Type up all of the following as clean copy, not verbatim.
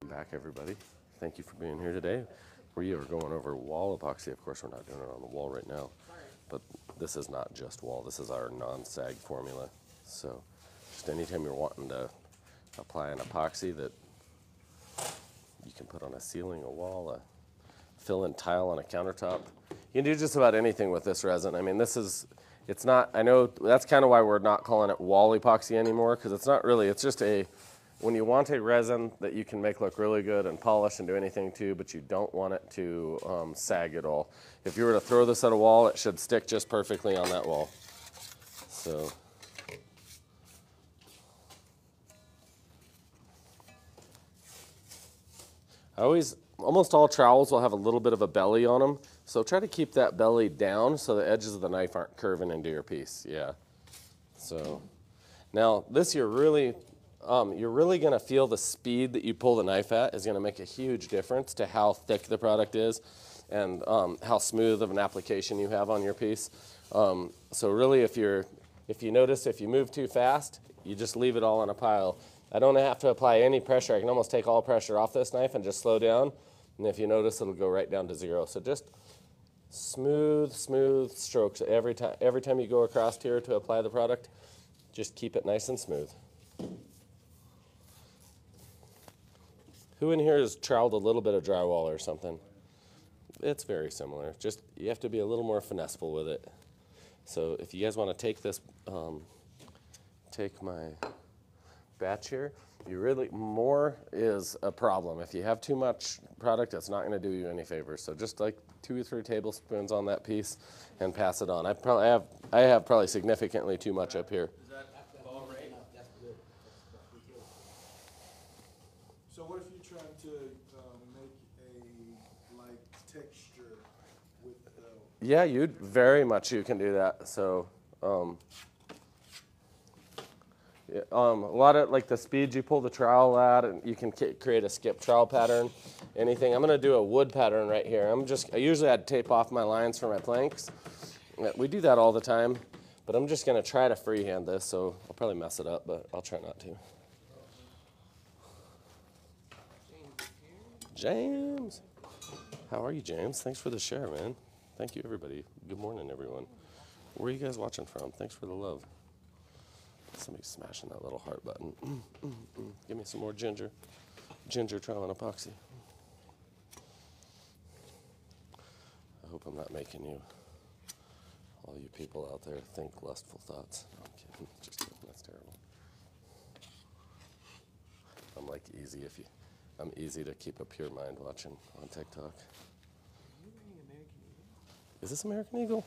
Welcome back, everybody. Thank you for being here today. We are going over wall epoxy. Of course, we're not doing it on the wall right now, but this is not just wall. This is our non-sag formula. So just anytime you're wanting to apply an epoxy that you can put on a ceiling, a wall, a fill-in tile on a countertop, you can do just about anything with this resin. I mean, it's not, I know that's kind of why we're not calling it wall epoxy anymore, because it's not really, it's just when you want a resin that you can make look really good and polish and do anything to, but you don't want it to sag at all. If you were to throw this at a wall, it should stick just perfectly on that wall. So. Almost all trowels will have a little bit of a belly on them, so try to keep that belly down so the edges of the knife aren't curving into your piece. Yeah. So now this you're really going to feel the speed that you pull the knife at is going to make a huge difference to how thick the product is and how smooth of an application you have on your piece. So really, if you notice if you move too fast, you just leave it all in a pile. I don't have to apply any pressure. I can almost take all pressure off this knife and just slow down. And if you notice, it'll go right down to zero. So just smooth strokes every time you go across here to apply the product. Just keep it nice and smooth. Who in here has troweled a little bit of drywall or something? It's very similar. Just you have to be a little more finesseful with it. So if you guys want to take this, take my batch here, more is a problem. If you have too much product, it's not going to do you any favors. So just like 2 or 3 tablespoons on that piece and pass it on. I have probably significantly too much up here. Is that all right? That's good. So what if you're trying to make a like texture with the... Yeah, you can do that. So a lot of like the speed you pull the trowel at, and you can create a skip trowel pattern, anything. I'm going to do a wood pattern right here. I usually I'd tape off my lines for my planks. We do that all the time, but I'm just going to try to freehand this, so I'll probably mess it up, but I'll try not to. James, how are you, James? Thanks for the share, man. Thank you, everybody. Good morning, everyone. Where are you guys watching from? Thanks for the love. Somebody's smashing that little heart button. Give me some more ginger trowel and epoxy. I hope I'm not making all you people out there, think lustful thoughts. No, I'm kidding. Just kidding. That's terrible. I'm easy to keep a pure mind watching on TikTok. Is this American Eagle?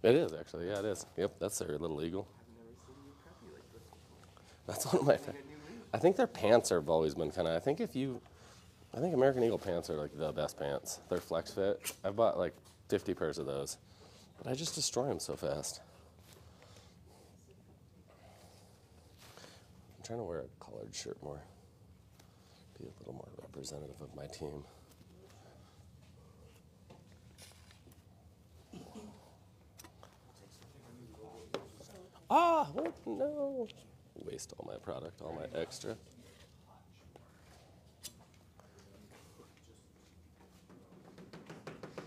No. It is, actually. Yeah, it is. Yep, that's their little eagle. That's one of my favorites. I think their pants have always been kind of, I think American Eagle pants are like the best pants. They're flex fit. I've bought like 50 pairs of those, but I just destroy them so fast. I'm trying to wear a collared shirt more, be a little more representative of my team. What? No. Waste all my product, all my extra.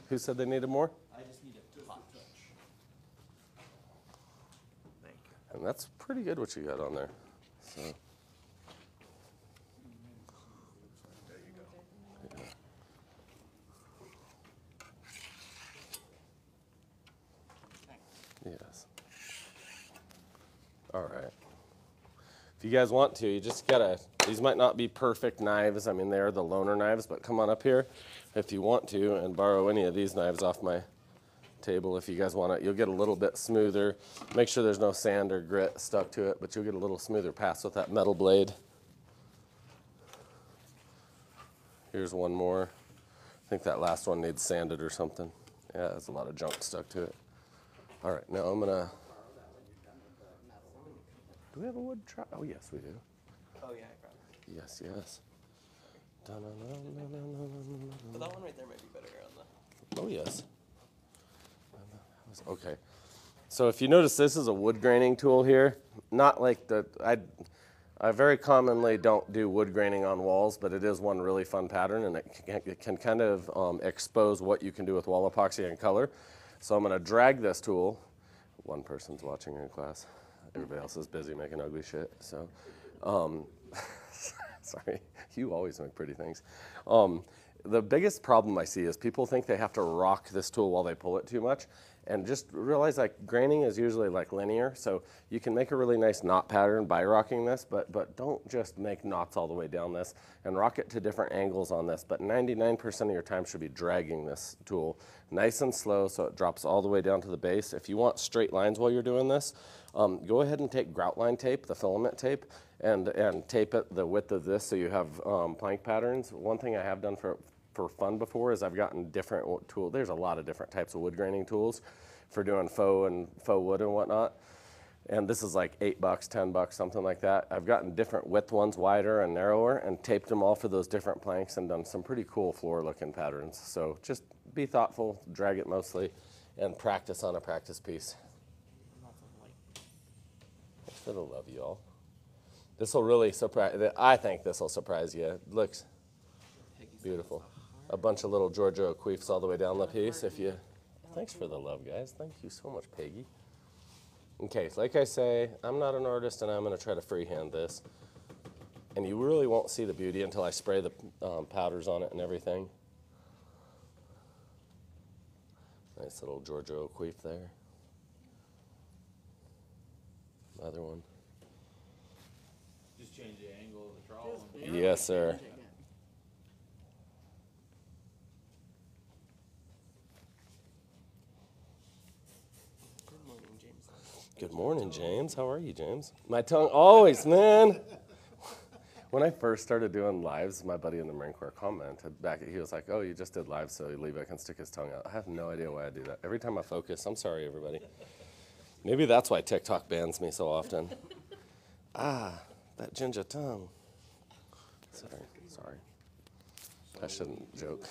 Who said they needed more? I just need a touch. Thank you. And that's pretty good what you got on there. So. There you go. Yeah. Yes. All right. If you guys want to, you just gotta, these might not be perfect knives. I mean, they're the loaner knives, but come on up here if you want to and borrow any of these knives off my table if you guys want it. You'll get a little bit smoother. Make sure there's no sand or grit stuck to it, but you'll get a little smoother pass with that metal blade. Here's one more. I think that last one needs sanded or something. Yeah, there's a lot of junk stuck to it. All right, now I'm gonna, do we have a wood trowel? Oh, yes, we do. Oh, yeah, I probably. Yes, yes. But that one right there might be better on the... Oh, yes. Okay. So if you notice, this is a wood graining tool here. Not like I very commonly don't do wood graining on walls, but it is one really fun pattern, and it can kind of expose what you can do with wall epoxy and color. So I'm going to drag this tool. One person's watching in class. Everybody else is busy making ugly shit. So, sorry, you always make pretty things. The biggest problem I see is people think they have to rock this tool while they pull it too much, and just realize like graining is usually like linear, so you can make a really nice knot pattern by rocking this, but don't just make knots all the way down this, and rock it to different angles on this. But 99% of your time should be dragging this tool nice and slow so it drops all the way down to the base. If you want straight lines while you're doing this, go ahead and take grout line tape, the filament tape, and tape it the width of this so you have plank patterns. One thing I have done for fun before is I've gotten different tools. There's a lot of different types of wood graining tools for doing faux wood and whatnot. And this is like $8, $10, something like that. I've gotten different width ones, wider and narrower, and taped them all for those different planks and done some pretty cool floor looking patterns. So just be thoughtful, drag it mostly, and practice on a practice piece. Thanks for the love, y'all. This will really surprise, I think this will surprise you. It looks beautiful. A bunch of little Georgia O'Keeffes all the way down the piece. Thanks for the love, guys. Thank you so much, Peggy. Okay, like I say, I'm not an artist, and I'm going to try to freehand this. And you really won't see the beauty until I spray the powders on it and everything. Nice little Georgia O'Keeffe there. Another one. Just change the angle of the trowel. Yes, sir. Good morning, James. How are you, James? My tongue always, man. When I first started doing lives, my buddy in the Marine Corps commented back. He was like, "Oh, you just did lives, so Levi can stick his tongue out." I have no idea why I do that. Every time I focus, I'm sorry, everybody. Maybe that's why TikTok bans me so often. That ginger tongue. Sorry. I shouldn't joke.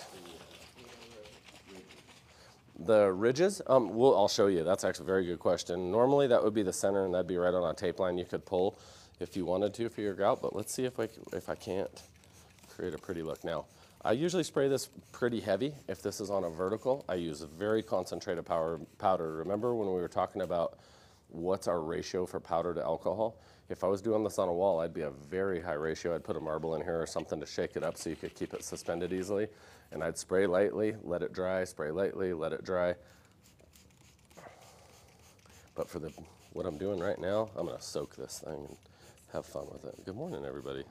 The ridges, I'll show you. That's actually a very good question. Normally that would be the center, and that'd be right on a tape line you could pull if you wanted to for your grout, but let's see if I can't create a pretty look. Now, I usually spray this pretty heavy. If this is on a vertical, I use a very concentrated powder. Remember when we were talking about what's our ratio for powder to alcohol? If I was doing this on a wall, I'd be a very high ratio. I'd put a marble in here or something to shake it up so you could keep it suspended easily. And I'd spray lightly, let it dry, spray lightly, let it dry. But for what I'm doing right now, I'm gonna soak this thing and have fun with it. Good morning, everybody.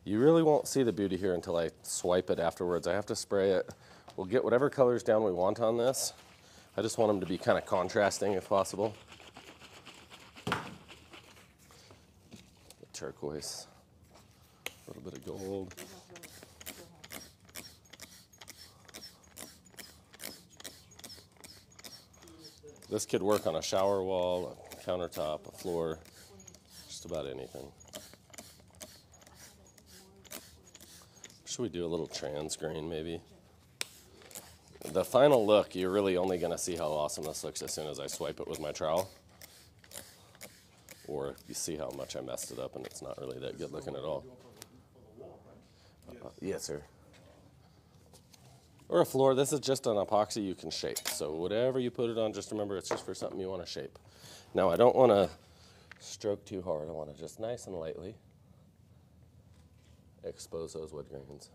You really won't see the beauty here until I swipe it afterwards. I have to spray it. We'll get whatever colors down we want on this. I just want them to be kind of contrasting if possible. The turquoise, a little bit of gold. This could work on a shower wall, a countertop, a floor, just about anything. Should we do a little trans grain maybe? The final look, you're really only gonna see how awesome this looks as soon as I swipe it with my trowel. Or you see how much I messed it up and it's not really that good looking at all. Yes, sir. Or a floor. This is just an epoxy you can shape. So whatever you put it on, just remember it's just for something you want to shape. Now I don't want to stroke too hard. I want to just nice and lightly expose those wood grains.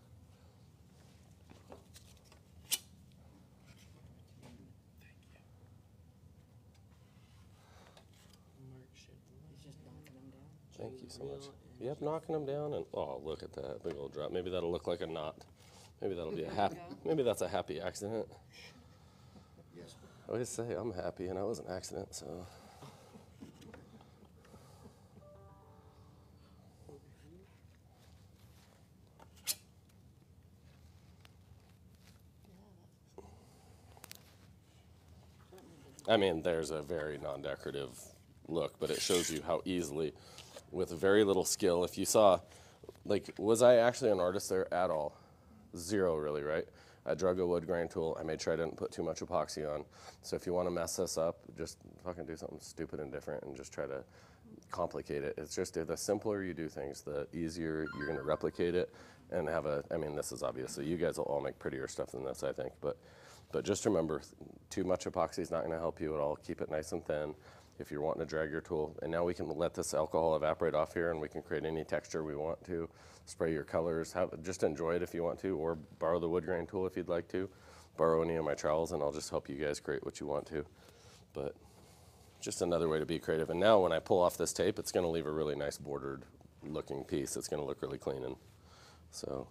Thank you so much. Yep, knocking them down, and oh, look at that big old drop. Maybe that'll look like a knot. Maybe that'll be a happy. Maybe that's a happy accident. Yes. I always say I'm happy, and I was an accident, so. I mean, there's a very non-decorative look, but it shows you how easily, with very little skill, if you saw, like, was I actually an artist there at all? Zero, really, right? I drug a wood grain tool. I made sure I didn't put too much epoxy on. So if you want to mess this up, just fucking do something stupid and different and just try to complicate it. It's just the simpler you do things, the easier you're going to replicate it and have a, I mean, this is obviously, you guys will all make prettier stuff than this, I think, but just remember, too much epoxy is not going to help you at all. Keep it nice and thin if you're wanting to drag your tool. And now we can let this alcohol evaporate off here and we can create any texture we want to. Spray your colors, just enjoy it if you want to, or borrow the wood grain tool if you'd like to. Borrow any of my trowels and I'll just help you guys create what you want to. But just another way to be creative. And now when I pull off this tape, it's going to leave a really nice bordered looking piece. It's going to look really clean. And so,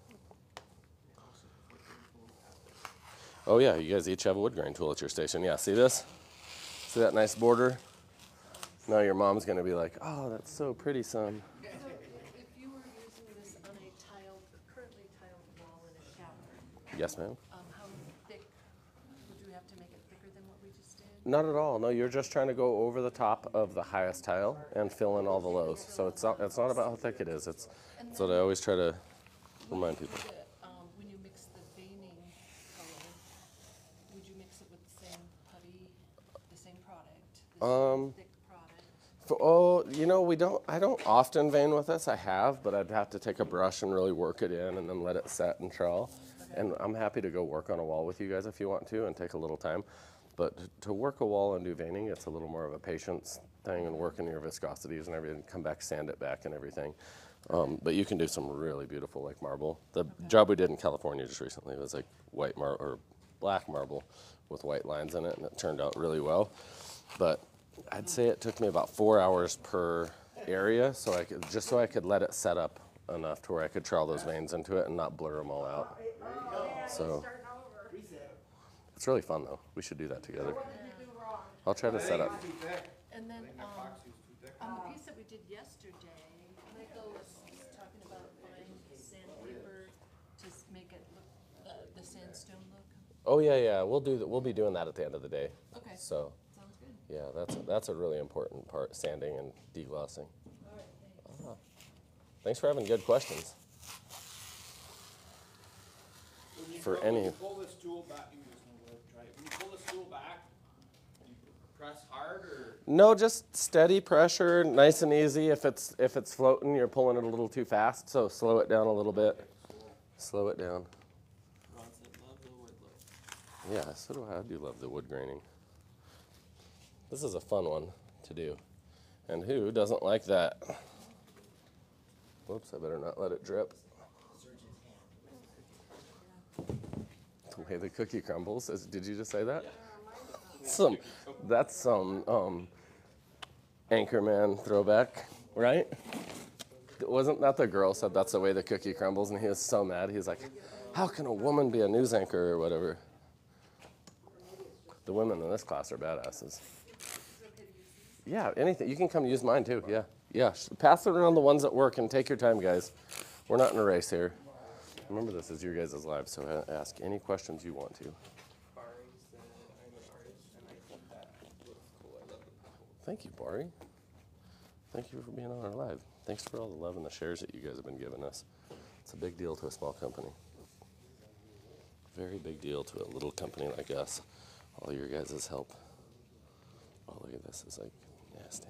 oh yeah, you guys each have a wood grain tool at your station. Yeah, see this? See that nice border? Now your mom's going to be like, oh, that's so pretty, son. So if you were using this on a currently tiled wall in a shower, Yes, ma'am. how thick, would you have to make it thicker than what we just did? Not at all. No, you're just trying to go over the top of the highest tile and fill in all the lows. So it's not about how thick it is. It's what I always try to remind people. When you mix the veining color, would you mix it with the same putty, the same product, the same thick product? Oh, you know, I don't often vein with this. I have, but I'd have to take a brush and really work it in and then let it set and trowel. And I'm happy to go work on a wall with you guys if you want to and take a little time. But to work a wall and do veining, it's a little more of a patience thing and working your viscosities and everything, come back, sand it back and everything. But you can do some really beautiful like marble. The job we did in California just recently was like white marble or black marble with white lines in it, and it turned out really well. But I'd say it took me about 4 hours per area, so I could let it set up enough to where I could trowel those veins into it and not blur them all out. So it's really fun though. We should do that together. I'll try to set up. And then on the piece that we did yesterday, Michael was talking about buying sandpaper to make it look the sandstone look. Oh yeah, we'll be doing that at the end of the day. Okay. So Sounds good. yeah, that's a really important part, sanding and deglossing. All right, thanks. Thanks for having good questions. When you pull this tool back, you just want to try it. When you pull this tool back, you press hard or? No, just steady pressure, nice and easy. If it's floating, you're pulling it a little too fast, so slow it down a little bit. Slow it down. Ron said, love the wood look. Yeah, so do I. I do love the wood graining. This is a fun one to do. And who doesn't like that? Whoops, I better not let it drip. The way the cookie crumbles. Did you just say that? That's some Anchorman throwback, right? Wasn't that the girl said that's the way the cookie crumbles? And he was so mad. He was like, how can a woman be a news anchor or whatever? The women in this class are badasses. Yeah, anything. You can come use mine too. Yeah. Yeah. Pass it around the ones at work and take your time, guys. We're not in a race here. Remember, this is your guys' live, so ask any questions you want to. Bari said, I'm an artist and I think that looks cool. I love it. Thank you, Bari. Thank you for being on our live. Thanks for all the love and the shares that you guys have been giving us. It's a big deal to a small company. Very big deal to a little company like us. All your guys' help. Oh, look at this. It's like nasty.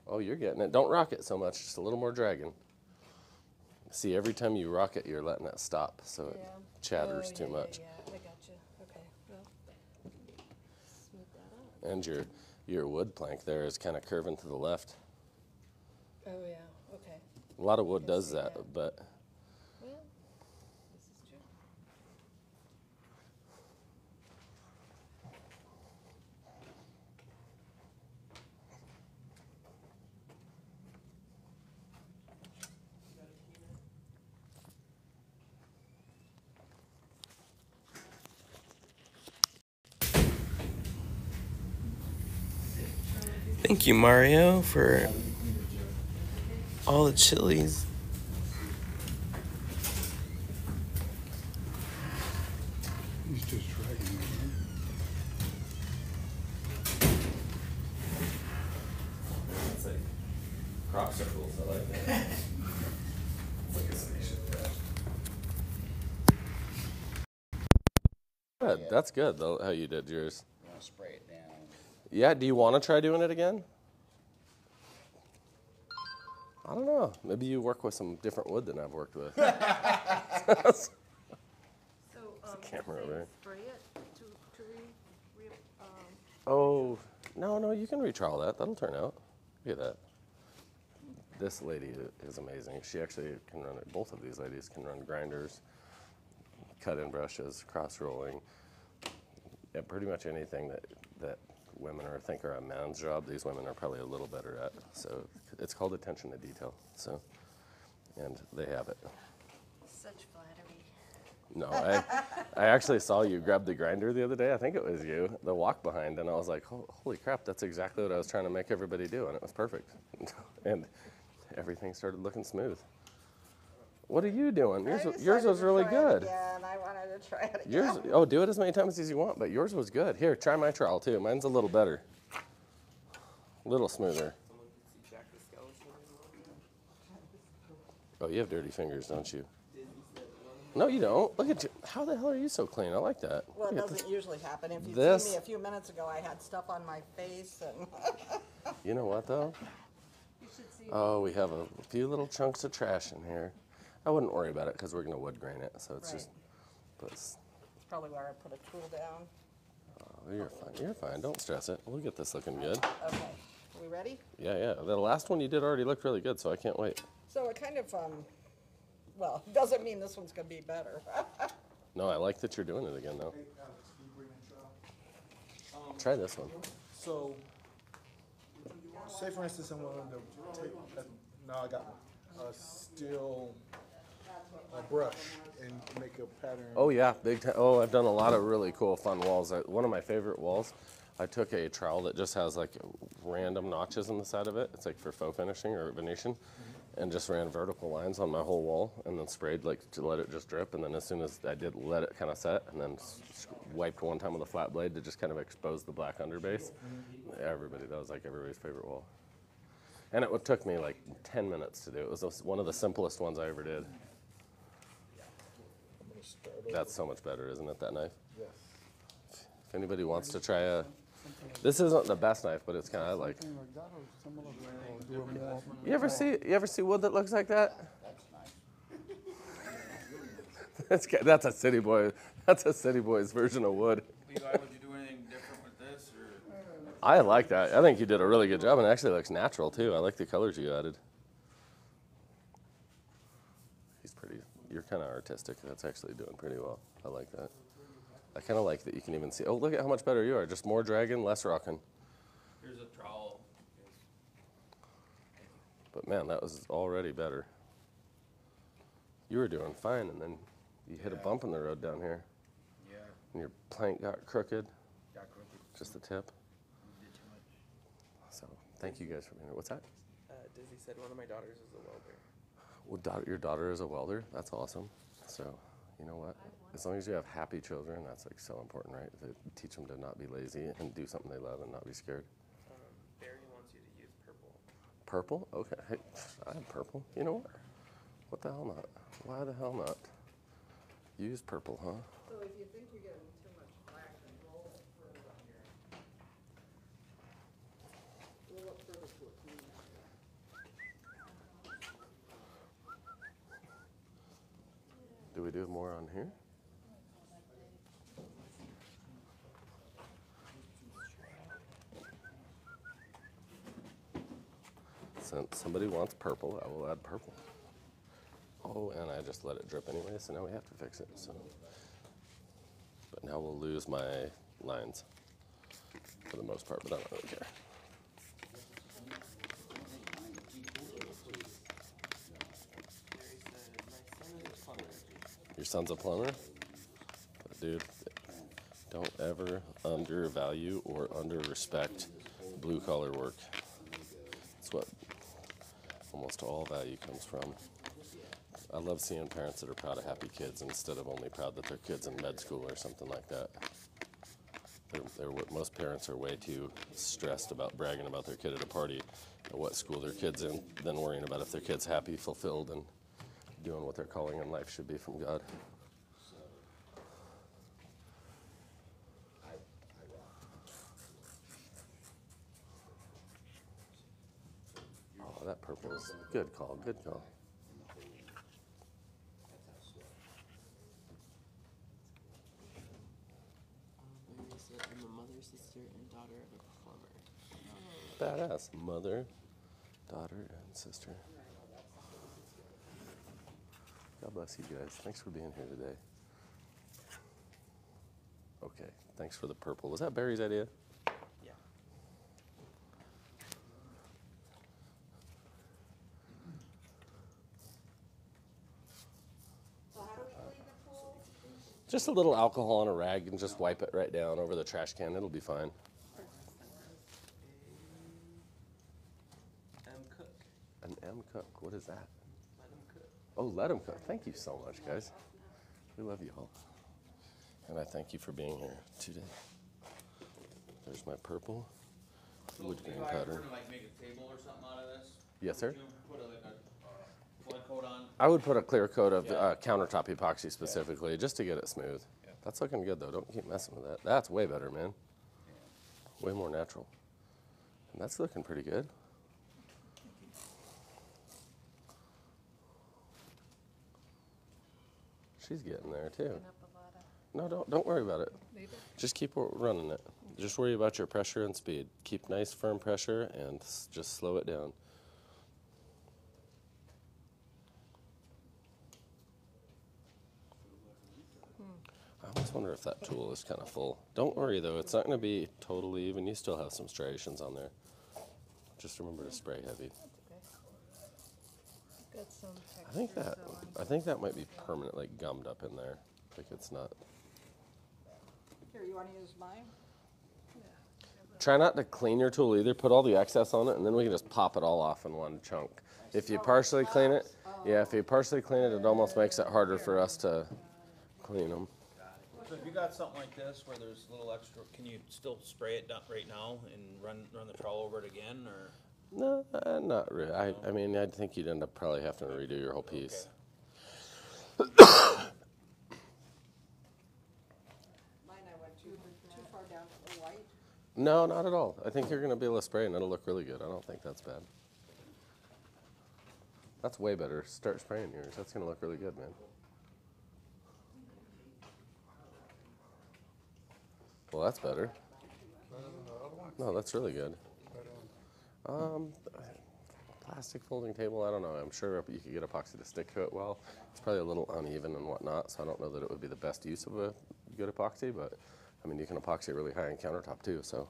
Oh, you're getting it. Don't rock it so much. Just a little more dragging. See, every time you rock it, you're letting it stop, so it chatters too much. Yeah, I got you. Okay, well, smooth that out. And your wood plank there is kind of curving to the left. Oh, yeah, okay. A lot of wood Can does see that, that. but Well, this is true. Thank you, Mario, for all the chilies. He's just dragging it. it's like crop circles. I like that. It's like a station. Good. That's good, though, how you did yours. You want to spray it down. Yeah, do you want to try doing it again? I don't know. Maybe you work with some different wood than I've worked with. So, camera say over there. spray it to Oh, no, you can retrowel that. That'll turn out. Look at that. This lady is amazing. She actually can run it. Both of these ladies can run grinders, cut-in brushes, cross-rolling. Yeah, pretty much anything that women think are a man's job, these women are probably a little better at. So it's called attention to detail. So, and they have it. such flattery. No, I actually saw you grab the grinder the other day. I think it was you, the walk behind, and I was like, holy crap, that's exactly what I was trying to make everybody do, and it was perfect. And everything started looking smooth. What are you doing? Yours was really good. Yeah, I wanted to try it again. Yours, do it as many times as you want, but yours was good. Here, try my trowel too. Mine's a little better. A little smoother. Someone can see Jack the Skeleton. Oh, you have dirty fingers, don't you? Disney said one. No, you don't. Look at you. How the hell are you so clean? I like that. Well, it Look at doesn't usually happen. If you'd This- seen me a few minutes ago, I had stuff on my face and You know what, though? You should see. Oh, we have a few little chunks of trash in here. I wouldn't worry about it because we're going to wood grain it, so it's Right. just. But it's probably where I put a tool down. oh, you're fine. You're fine. Don't stress it. We'll get this looking good. Okay, are we ready? Yeah. The last one you did already looked really good, so I can't wait. So it kind of, well, doesn't mean this one's gonna be better. No, I like that you're doing it again, though. Hey, Alex, can you bring that trowel? Try this one. So, say for instance, I'm willing to take, now I got a steel brush and make a pattern. Oh yeah, big time. Oh, I've done a lot of really cool, fun walls. One of my favorite walls, I took a trowel that just has like random notches on the side of it. It's like for faux finishing or Venetian, and just ran vertical lines on my whole wall, and then sprayed like to let it just drip. And then as soon as I did, let it kind of set, and then wiped one time with a flat blade to just kind of expose the black underbase. That was like everybody's favorite wall. And it took me like 10 minutes to do. It was one of the simplest ones I ever did. I'm gonna start over. That's so much better, isn't it, that knife? Yes. If anybody wants to try this isn't the best knife, but it's kind of like. Something like that or similar, or do a more. You ever see wood that looks like that? That's a city boy. That's a city boy's version of wood. Levi, would you do anything different with this, or? I like that. I think you did a really good job, and it actually looks natural too. I like the colors you added. He's pretty. You're kind of artistic. That's actually doing pretty well. I like that. I kind of like that you can even see. Oh, look at how much better you are. Just more dragging, less rocking. Here's a trowel. But man, that was already better. You were doing fine, and then you hit a bump in the road down here, Yeah, and your plank got crooked, got crooked. just the tip. Did too much. So thank you guys for being here. What's that? Disney said one of my daughters is a welder. Well, your daughter is a welder. That's awesome. So, you know what? As long as you have happy children, that's like so important, right? To teach them to not be lazy and do something they love and not be scared. Barry wants you to use purple. Purple? Okay. Hey, I have purple. You know what? What the hell not? Why the hell not? Use purple, huh? So if you think you're getting too much black, then roll it further on here. Roll it further to a clean area. Do we do more on here? Since somebody wants purple, I will add purple. Oh, and I just let it drip anyway, so now we have to fix it. So, but now we'll lose my lines for the most part, but I don't really care. Barry said, my son is a plumber. Your son's a plumber? Dude, don't ever undervalue or under-respect blue-collar work. That's what almost all value comes from. I love seeing parents that are proud of happy kids instead of only proud that their kid's in med school or something like that. Most parents are way too stressed about bragging about their kid at a party or what school their kid's in than worrying about if their kid's happy, fulfilled, and doing what their calling in life should be from God. purples. Good call, good call. Mary said, I'm a mother, sister, and daughter of a performer. Badass. Mother, daughter, and sister. God bless you guys. Thanks for being here today. Okay, thanks for the purple. Was that Barry's idea? Yeah. So how do we clean the pool? Just a little alcohol on a rag and just wipe it right down over the trash can. It'll be fine. Cook. An M Cook. What is that? Let him cook. Oh, let him cook. Thank you so much, guys. We love you all. And I thank you for being here today. There's my purple wood grain If I were pattern. to like make a table or something out of this, Yes, sir. would you put like a flood coat on? I would put a clear coat of countertop epoxy specifically, just to get it smooth. Yeah. That's looking good though. Don't keep messing with that. That's way better, man. Way more natural. And that's looking pretty good. She's getting there too. Picking up a lot of, No, don't worry about it. leave it. Just keep running it. Just worry about your pressure and speed. Keep nice firm pressure and just slow it down. I almost wonder if that tool is kind of full. Don't worry though, it's not going to be totally even. You still have some striations on there. Just remember to spray heavy. Got some texture. I think that might be permanent, like gummed up in there. Like it's not. Here, you wanna use mine? Try not to clean your tool either. Put all the excess on it, and then we can just pop it all off in one chunk. If you partially clean it, yeah, if you partially clean it, it almost makes it harder for us to clean them. So if you got something like this where there's a little extra, can you still spray it down right now and run the trowel over it again, or? No, not really. I mean, I think you'd end up probably having to redo your whole piece. Mine, I went too far down to the white. No, not at all. I think you're going to be able to spray and it'll look really good. I don't think that's bad. That's way better. Start spraying yours. That's going to look really good, man. Well, that's better. Better than the other one? No, that's really good. Better than- Plastic folding table, I don't know. I'm sure you could get epoxy to stick to it well. It's probably a little uneven and whatnot, so I don't know that it would be the best use of a good epoxy, but I mean, you can epoxy really high in countertop too, so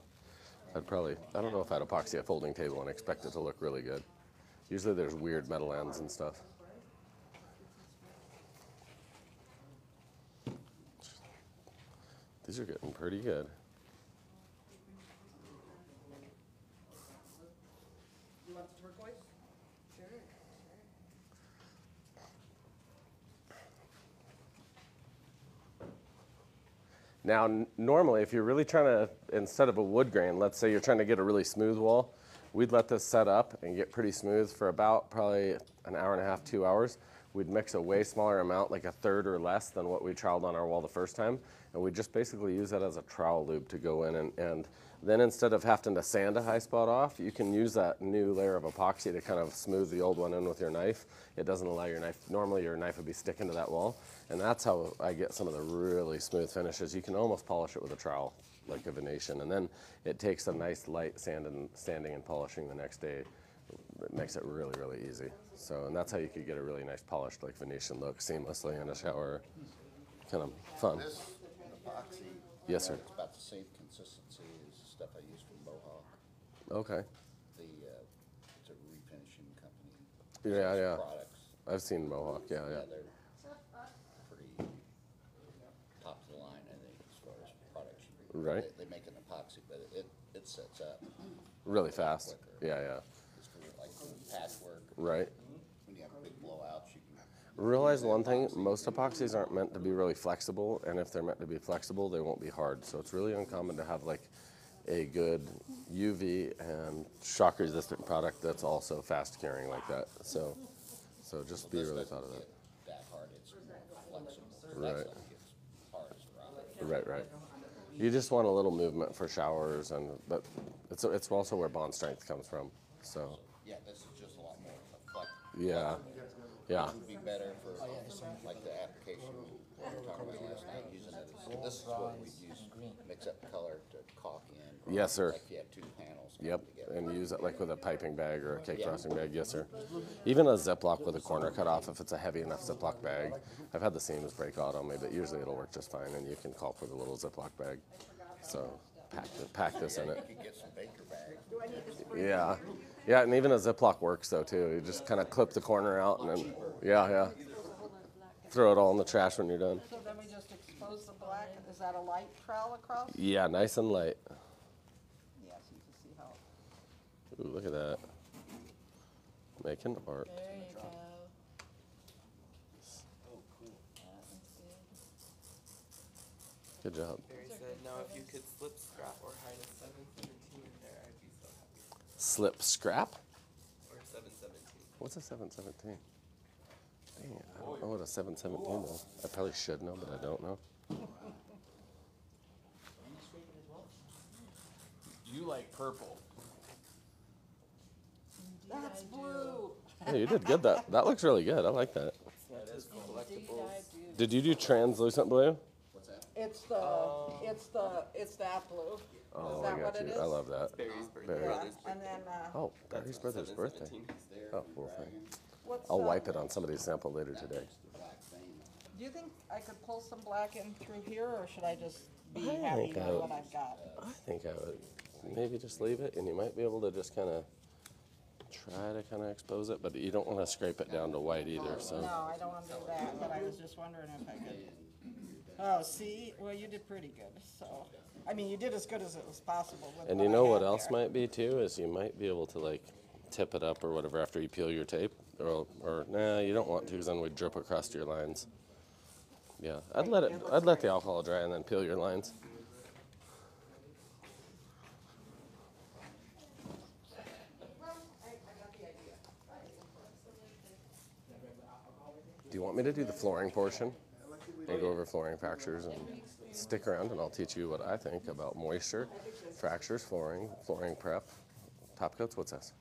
I don't know if I'd epoxy a folding table and expect it to look really good. Usually there's weird metal ends and stuff. These are getting pretty good. You want the turquoise? Sure. Now, normally, if you're really trying to, instead of a wood grain, let's say you're trying to get a really smooth wall, we'd let this set up and get pretty smooth for about probably an hour and a half, 2 hours. We'd mix a way smaller amount, like a third or less than what we troweled on our wall the first time, and we'd just basically use that as a trowel lube to go in, and then instead of having to sand a high spot off, you can use that new layer of epoxy to kind of smooth the old one in with your knife. It doesn't allow your knife, normally your knife would be sticking to that wall, and that's how I get some of the really smooth finishes. You can almost polish it with a trowel, like a Venetian, and then it takes a nice light sanding and polishing the next day. It makes it really, really easy. So, and that's how you could get a really nice polished, like Venetian look seamlessly in a shower. Kind of fun. This epoxy, Yes, sir. it's about the same consistency as stuff I use from Mohawk. Okay. It's a refinishing company. Yeah, Sells yeah. Products. I've seen Mohawk. Yeah, yeah. They're pretty top of the line, I think, as far as products. Right. They make an epoxy, but it sets up Really fast. quicker. Yeah, yeah. It's for like patchwork. Right. When you have big blowouts, you can. Realize one thing, most epoxies aren't meant to be really flexible, and if they're meant to be flexible, they won't be hard. So it's really uncommon to have like a good UV and shock resistant product that's also fast curing like that. So just be This really doesn't thought of that. get that hard, it's flexible. Right. That stuff gets hard as a rock. Right. You just want a little movement for showers, but it's also where bond strength comes from. So Yeah, this is just a lot more Yeah. Yeah. This would be better for like the application we were talking about last night, using it as, this is what we use, mix up color to caulk in. Yes, sir. Like if you had two panels Yep, coming together. and use it like with a piping bag or a cake Yeah. frosting bag, yes sir. Even a Ziploc with a corner cut off if it's a heavy enough Ziploc bag. I've had the seams break out on me, but usually it'll work just fine, and you can caulk with a little Ziploc bag. So pack this in it. You could get some baker bags. Yeah, yeah, and even a Ziploc works though too. You just kind of clip the corner out and then, yeah. Throw it all in the trash when you're done. So then we just expose the black, is that a light trowel across? Yeah, nice and light. Yeah, so you can see how. Ooh, look at that. Making art. There you go. Good job. Barry said, now if you could slip, scrap, or hide a 717 in there, I'd be so happy. Slip scrap? Or 717. What's a 717? Dang it, I don't know what a 717 is. I probably should know, but I don't know. You like purple. That's blue. Hey, you did good. That looks really good. I like that. That is cool. Indeed, I do. Did you do translucent blue? It's that blue. Oh, Is that I got what it you. is? I love that. Barry's birthday. Barry. Yeah, Brother's birthday. and then, Oh, Barry's brother's birthday. 717. Oh, cool thing. what's, I'll wipe it on somebody's sample later today. do you think I could pull some black in through here, or should I just be I happy think with I would- what I've got? I think I would maybe just leave it, and you might be able to just kind of try to kind of expose it, but you don't want to scrape it down to white either. So. No, I don't want to do that, but I was just wondering if I could. Oh, see, well, you did pretty good, so, I mean, you did as good as it was possible with And what you I know had what else there. might be too is you might be able to like tip it up or whatever after you peel your tape, or nah, you don't want to, because then we drip across your lines. Yeah, I'd let the alcohol dry and then peel your lines. Do you want me to do the flooring portion and go over flooring fractures, and stick around and I'll teach you what I think about moisture, fractures, flooring prep, top coats? What's this?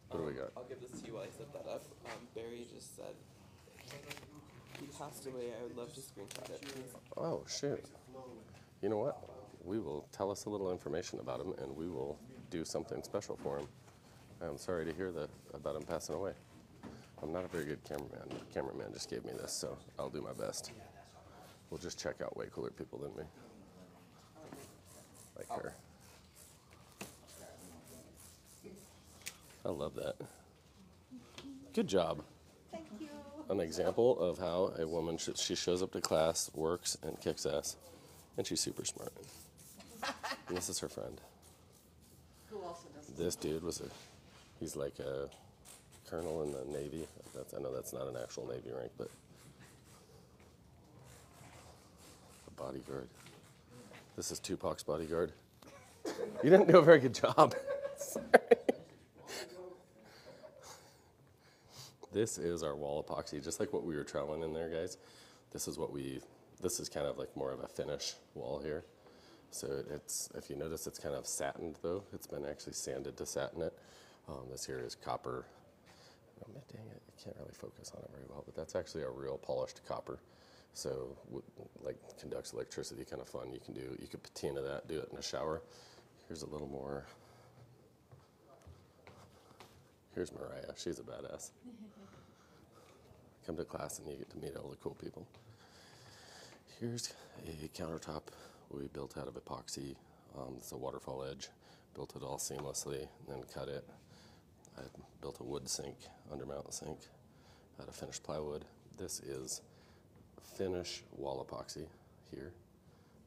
What do we got? I'll give this to you while I set that up. Barry just said he passed away. I would love to screenshot it, please. Oh, shoot. You know what? We will tell us a little information about him, and we will do something special for him. I'm sorry to hear about him passing away. I'm not a very good cameraman. The cameraman just gave me this, so I'll do my best. We'll just check out way cooler people than me. Like her. I love that. Good job. Thank you. An example of how a woman she shows up to class, works, and kicks ass, and she's super smart. And this is her friend. Who also does? This dude he's like a colonel in the Navy. I know that's not an actual Navy rank, but a bodyguard. This is Tupac's bodyguard. You didn't do a very good job. Sorry. This is our wall epoxy, just like what we were troweling in there, guys. This is kind of like more of a finish wall here. So if you notice, it's kind of satined though. It's been actually sanded to satin it. This here is copper. Oh, dang it, I can't really focus on it very well, but that's actually a real polished copper. So like conducts electricity, kind of fun. You could patina that, do it in a shower. Here's a little more. Here's Mariah, she's a badass. Come to class and you get to meet all the cool people. Here's a countertop we built out of epoxy. It's a waterfall edge. Built it all seamlessly and then cut it. I built a wood sink, undermount sink, out of finished plywood. This is finish wall epoxy here.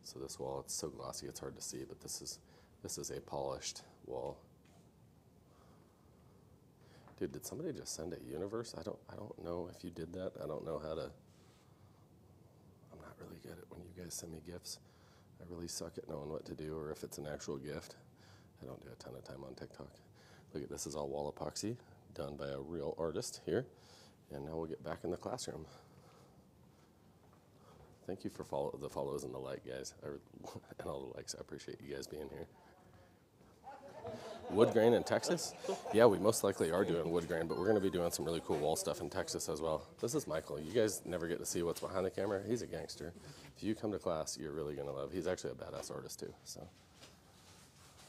So this wall, it's so glossy it's hard to see, but this is a polished wall. Dude, did somebody just send a universe? I don't know if you did that. I don't know how to. I'm not really good at when you guys send me gifts. I really suck at knowing what to do or if it's an actual gift. I don't do a ton of time on TikTok. Look at this, is all wall epoxy done by a real artist here. And now we'll get back in the classroom. Thank you for the follows and the like, guys. And all the likes. I appreciate you guys being here. Wood grain in Texas? Yeah, we most likely are doing wood grain, but we're going to be doing some really cool wall stuff in Texas as well. This is Michael. You guys never get to see what's behind the camera. He's a gangster. If you come to class, you're really going to love. He's actually a badass artist too. So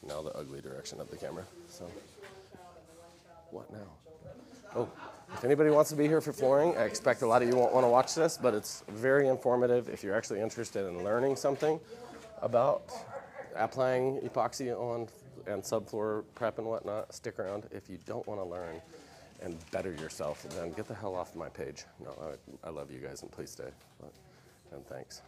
now the ugly direction of the camera. So what now? Oh, if anybody wants to be here for flooring, I expect a lot of you won't want to watch this, but it's very informative if you're actually interested in learning something about applying epoxy on and subfloor prep and whatnot. Stick around. If you don't want to learn and better yourself, then get the hell off my page. No, I love you guys and please stay. And thanks.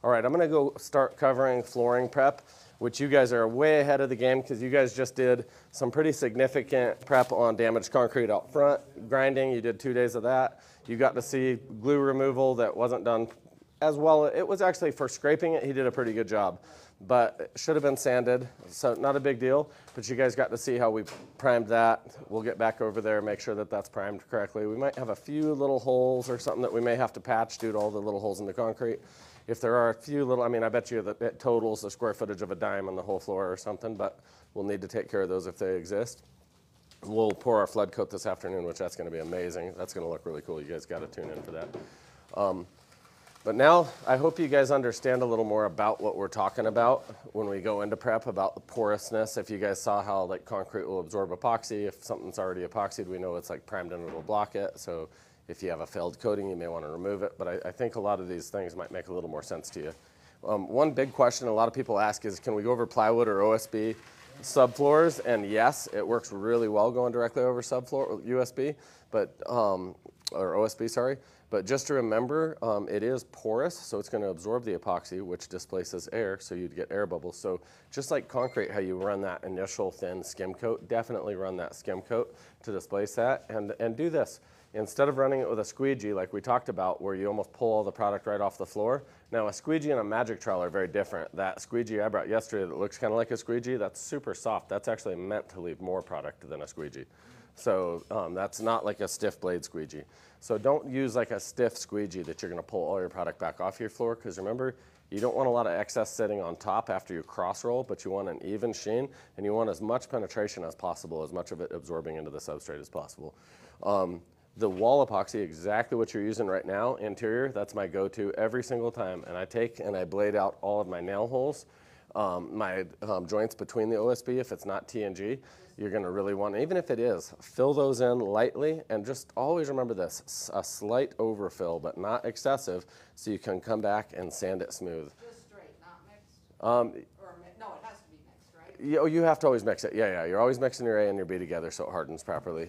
All right, I'm going to go start covering flooring prep, which you guys are way ahead of the game because you guys just did some pretty significant prep on damaged concrete out front. Grinding, you did 2 days of that. You got to see glue removal that wasn't done as well. It was actually, for scraping it, he did a pretty good job, but it should have been sanded, so not a big deal, but you guys got to see how we primed that. We'll get back over there, make sure that that's primed correctly. We might have a few little holes or something that we may have to patch due to all the little holes in the concrete. If there are a few little, I mean, I bet you that it totals the square footage of a dime on the whole floor or something, but we'll need to take care of those if they exist. We'll pour our flood coat this afternoon, which that's going to be amazing. That's going to look really cool. You guys got to tune in for that. But now I hope you guys understand a little more about what we're talking about when we go into prep, about the porousness. If you guys saw how like concrete will absorb epoxy, if something's already epoxied, we know it's like primed and it'll block it. So if you have a failed coating, you may want to remove it. But I think a lot of these things might make a little more sense to you. One big question a lot of people ask is, can we go over plywood or OSB subfloors? And yes, it works really well going directly over subfloor USB, but or OSB, sorry. But just to remember, it is porous, so it's going to absorb the epoxy, which displaces air, so you'd get air bubbles. So just like concrete, how you run that initial thin skim coat, definitely run that skim coat to displace that. And do this. Instead of running it with a squeegee like we talked about, where you almost pull all the product right off the floor. Now a squeegee and a magic trowel are very different. That squeegee I brought yesterday that looks kind of like a squeegee, that's super soft. That's actually meant to leave more product than a squeegee. So that's not like a stiff blade squeegee. So don't use like a stiff squeegee that you're going to pull all your product back off your floor, because remember, you don't want a lot of excess sitting on top after you cross roll, but you want an even sheen, and you want as much penetration as possible, as much of it absorbing into the substrate as possible. The wall epoxy, exactly what you're using right now, interior, that's my go-to every single time. And I take and I blade out all of my nail holes, my joints between the OSB. If it's not TNG, you're going to really want, even if it is, fill those in lightly, and just always remember this, a slight overfill, but not excessive, so you can come back and sand it smooth. Just straight, not mixed? No, it has to be mixed, right? You have to always mix it. Yeah, you're always mixing your A and your B together so it hardens properly.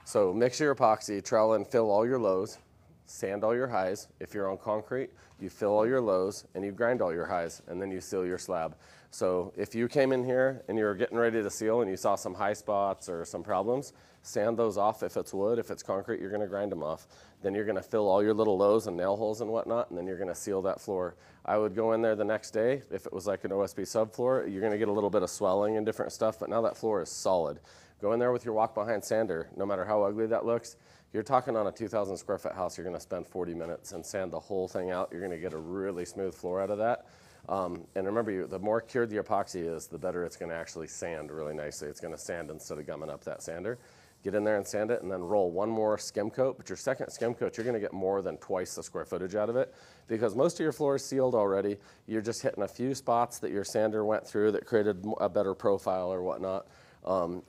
So mix your epoxy, trowel and fill all your lows, sand all your highs. If you're on concrete, you fill all your lows and you grind all your highs, and then you seal your slab. So if you came in here and you were getting ready to seal and you saw some high spots or some problems, sand those off. If it's wood, if it's concrete, you're going to grind them off. Then you're going to fill all your little lows and nail holes and whatnot, and then you're going to seal that floor. I would go in there the next day. If it was like an OSB subfloor, you're going to get a little bit of swelling and different stuff, but now that floor is solid. Go in there with your walk-behind sander, no matter how ugly that looks. You're talking on a 2,000 square foot house, you're going to spend 40 minutes and sand the whole thing out. You're going to get a really smooth floor out of that. And remember, the more cured the epoxy is, the better it's going to actually sand really nicely. It's going to sand instead of gumming up that sander. Get in there and sand it, and then roll one more skim coat. But your second skim coat, you're going to get more than twice the square footage out of it, because most of your floor is sealed already. You're just hitting a few spots that your sander went through that created a better profile or whatnot.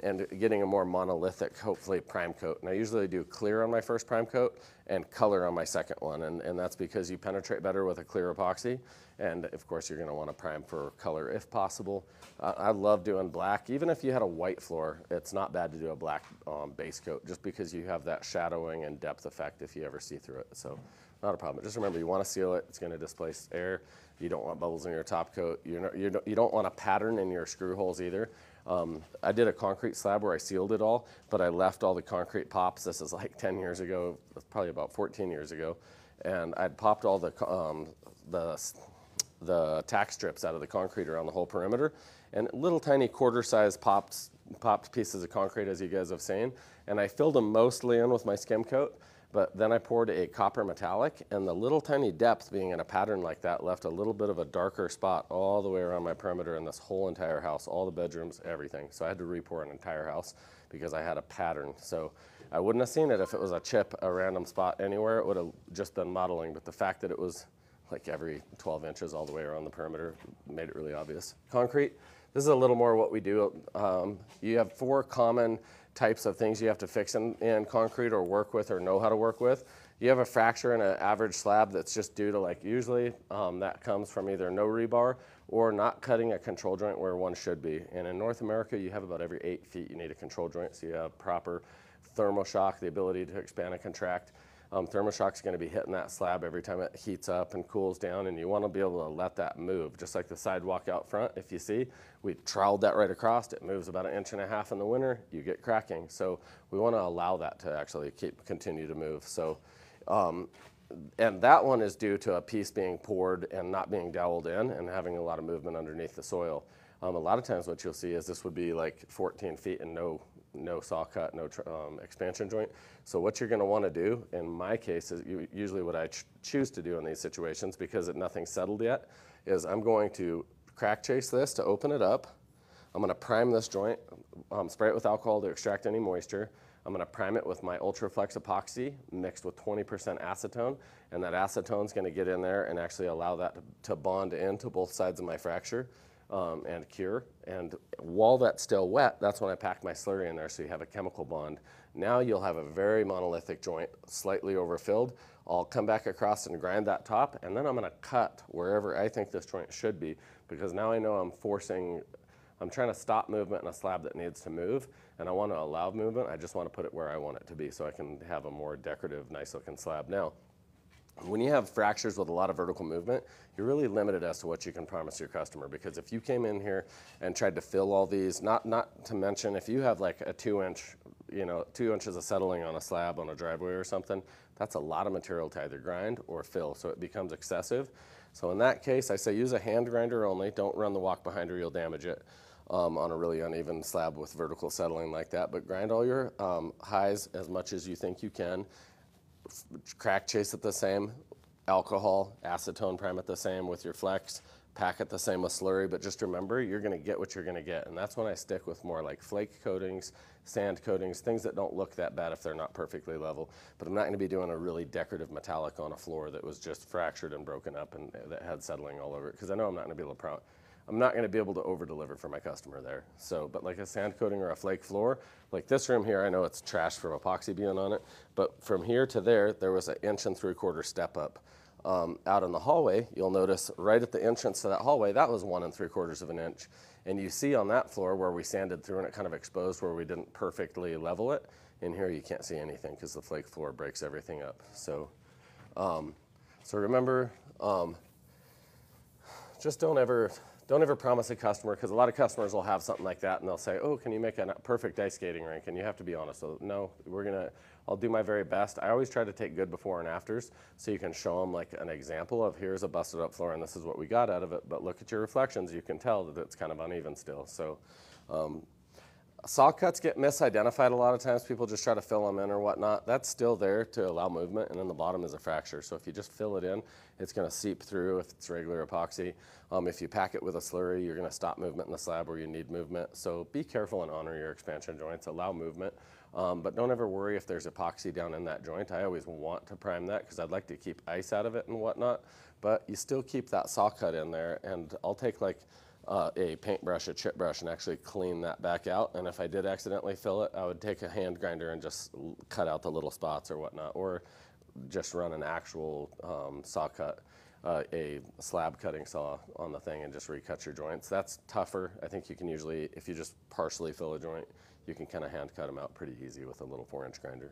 And getting a more monolithic, hopefully, prime coat. And I usually do clear on my first prime coat and color on my second one. And that's because you penetrate better with a clear epoxy. And of course, you're going to want to prime for color if possible. I love doing black. Even if you had a white floor, it's not bad to do a black base coat, just because you have that shadowing and depth effect if you ever see through it. So not a problem. Just remember, you want to seal it. It's going to displace air. You don't want bubbles in your top coat. You don't want a pattern in your screw holes either. I did a concrete slab where I sealed it all, but I left all the concrete pops. This is like 10 years ago, probably about 14 years ago. And I'd popped all the tack strips out of the concrete around the whole perimeter, and little tiny quarter-sized popped pieces of concrete, as you guys have seen. And I filled them mostly in with my skim coat, But then I poured a copper metallic, and the little tiny depth being in a pattern like that left a little bit of a darker spot all the way around my perimeter in this whole entire house, all the bedrooms, everything. So I had to re-pour an entire house because I had a pattern. So I wouldn't have seen it if it was a chip, a random spot anywhere. It would have just been modeling. But the fact that it was like every 12 inches all the way around the perimeter made it really obvious. Concrete, this is a little more what we do. You have 4 common types of things you have to fix in concrete or work with or know how to work with. You have a fracture in an average slab that's just due to, like, usually that comes from either no rebar or not cutting a control joint where one should be. And in North America, you have about every 8 feet you need a control joint, so you have proper thermoshock, the ability to expand and contract. Thermoshock's going to be hitting that slab every time it heats up and cools down, and you want to be able to let that move. Just like the sidewalk out front, if you see, we troweled that right across. It moves about 1.5 inches in the winter, you get cracking. So we want to allow that to actually continue to move. So, and that one is due to a piece being poured and not being doweled in and having a lot of movement underneath the soil. A lot of times what you'll see is this would be like 14 feet and no saw cut, no expansion joint. So what you're going to want to do, in my case, is usually what I choose to do in these situations, because nothing's settled yet, is I'm going to crack chase this to open it up. I'm going to prime this joint, spray it with alcohol to extract any moisture. I'm going to prime it with my Ultra-Flex epoxy mixed with 20% acetone, and that acetone is going to get in there and actually allow that to bond into both sides of my fracture. And cure. And while that's still wet, that's when I pack my slurry in there, so you have a chemical bond. Now you'll have a very monolithic joint, slightly overfilled. I'll come back across and grind that top, and then I'm going to cut wherever I think this joint should be, because now I know I'm trying to stop movement in a slab that needs to move, and I want to allow movement. I just want to put it where I want it to be so I can have a more decorative, nice looking slab. Now, when you have fractures with a lot of vertical movement, you're really limited as to what you can promise your customer, because if you came in here and tried to fill all these, not to mention if you have like a 2 inch, 2 inches of settling on a slab on a driveway or something, that's a lot of material to either grind or fill, so it becomes excessive. So in that case, I say use a hand grinder only. Don't run the walk behind or you'll damage it on a really uneven slab with vertical settling like that. But grind all your highs as much as you think you can. Crack chase it the same, alcohol, acetone prime it the same with your flex, pack it the same with slurry, but just remember, you're going to get what you're going to get. And that's when I stick with more like flake coatings, sand coatings, things that don't look that bad if they're not perfectly level. But I'm not going to be doing a really decorative metallic on a floor that was just fractured and broken up and that had settling all over it, because I know I'm not going to be able to to over-deliver for my customer there. So, but like a sand coating or a flake floor, like this room here, I know it's trash from epoxy being on it, but from here to there was an 1 3/4 step up. Out in the hallway, you'll notice right at the entrance to that hallway, that was 1 3/4 inch. And you see on that floor where we sanded through and it kind of exposed where we didn't perfectly level it. In here, you can't see anything because the flake floor breaks everything up. So, so remember, just don't ever promise a customer, because a lot of customers will have something like that and they'll say, oh, can you make a perfect ice skating rink? And you have to be honest. So no, I'll do my very best. I always try to take good before and afters so you can show them like an example of here's a busted up floor and this is what we got out of it. But look at your reflections. You can tell that it's kind of uneven still. So saw cuts get misidentified a lot of times. People just try to fill them in or whatnot. That's still there to allow movement, and then the bottom is a fracture. So if you just fill it in, it's going to seep through if it's regular epoxy. If you pack it with a slurry, you're going to stop movement in the slab where you need movement. So be careful and honor your expansion joints. Allow movement, but don't ever worry if there's epoxy down in that joint. I always want to prime that because I'd like to keep ice out of it and whatnot, but you still keep that saw cut in there, and I'll take like a paintbrush, a chip brush, and actually clean that back out. And if I did accidentally fill it, I would take a hand grinder and just cut out the little spots or whatnot, or just run an actual saw cut, a slab cutting saw on the thing and just recut your joints. That's tougher. I think you can usually, if you just partially fill a joint, you can kind of hand cut them out pretty easy with a little 4-inch grinder.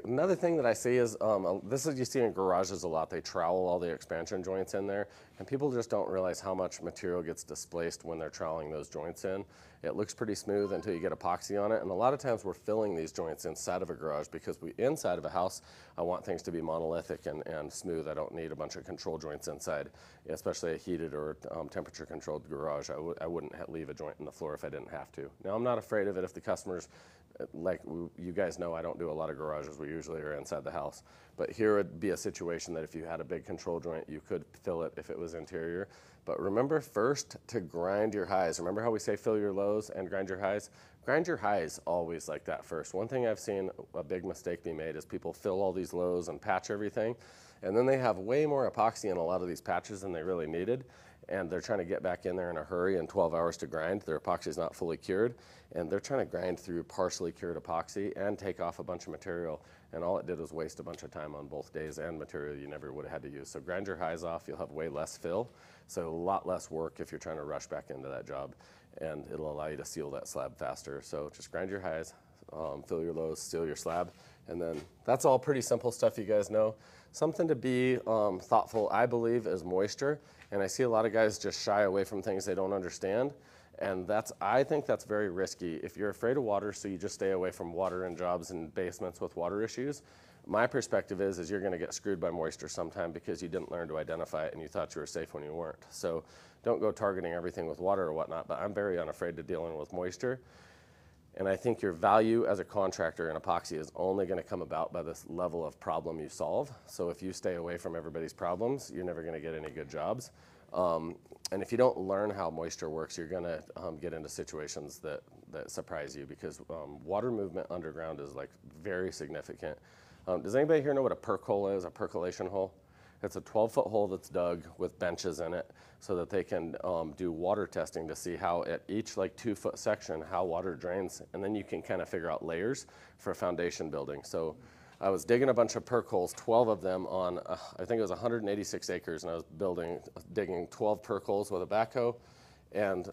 Another thing that I see is, this is you see in garages a lot, they trowel all the expansion joints in there, and people just don't realize how much material gets displaced when they're troweling those joints in. It looks pretty smooth until you get epoxy on it, and a lot of times we're filling these joints inside of a garage because inside of a house, I want things to be monolithic and smooth. I don't need a bunch of control joints inside, especially a heated or temperature controlled garage. I wouldn't leave a joint in the floor if I didn't have to. Now I'm not afraid of it if the customer's like you guys know, I don't do a lot of garages. We usually are inside the house. But here would be a situation that if you had a big control joint, you could fill it if it was interior. But remember first to grind your highs. Remember how we say fill your lows and grind your highs? Grind your highs always like that first. One thing I've seen a big mistake be made is people fill all these lows and patch everything, and then they have way more epoxy in a lot of these patches than they really needed, and they're trying to get back in there in a hurry in 12 hours to grind. Their epoxy is not fully cured, and they're trying to grind through partially cured epoxy and take off a bunch of material, and all it did was waste a bunch of time on both days and material you never would have had to use. So grind your highs off, you'll have way less fill, so a lot less work if you're trying to rush back into that job, and it'll allow you to seal that slab faster. So just grind your highs, fill your lows, seal your slab, and then that's all pretty simple stuff you guys know. Something to be thoughtful, I believe, is moisture, and I see a lot of guys just shy away from things they don't understand, and I think that's very risky. If you're afraid of water, so you just stay away from water in jobs and basements with water issues, my perspective is you're gonna get screwed by moisture sometime because you didn't learn to identify it and you thought you were safe when you weren't. So don't go targeting everything with water or whatnot, but I'm very unafraid to dealing with moisture. And I think your value as a contractor in epoxy is only going to come about by this level of problem you solve. So if you stay away from everybody's problems, you're never going to get any good jobs. And if you don't learn how moisture works, you're going to get into situations that surprise you, because water movement underground is like very significant. Does anybody here know what a perk hole is, a percolation hole? It's a 12-foot hole that's dug with benches in it so that they can do water testing to see how at each like 2-foot section, how water drains, and then you can kind of figure out layers for foundation building. So I was digging a bunch of perk holes, 12 of them on, I think it was 186 acres, and I was digging 12 perk holes with a backhoe. And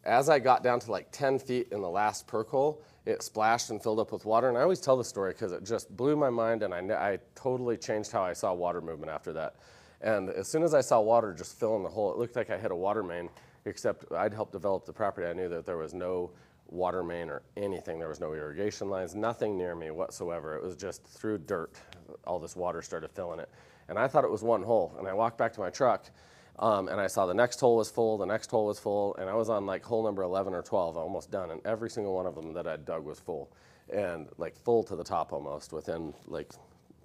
as I got down to like 10 feet in the last perk hole, it splashed and filled up with water. And I always tell the story because it just blew my mind, and I totally changed how I saw water movement after that. And as soon as I saw water just filling the hole, it looked like I hit a water main, except I'd helped develop the property. I knew that there was no water main or anything. There was no irrigation lines, nothing near me whatsoever. It was just through dirt. All this water started filling it. And I thought it was one hole. And I walked back to my truck, and I saw the next hole was full, the next hole was full, and I was on like hole number 11 or 12, almost done, and every single one of them that I'd dug was full, and like full to the top almost, within like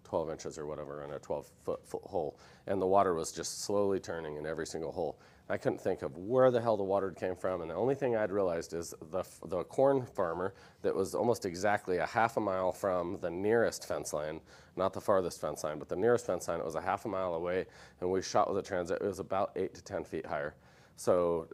12 inches or whatever in a 12-foot hole, and the water was just slowly turning in every single hole. I couldn't think of where the hell the water came from, and the only thing I'd realized is the corn farmer that was almost exactly a half a mile from the nearest fence line, not the farthest fence line, but the nearest fence line, it was a half a mile away, and we shot with a transit. It was about 8 to 10 feet higher. So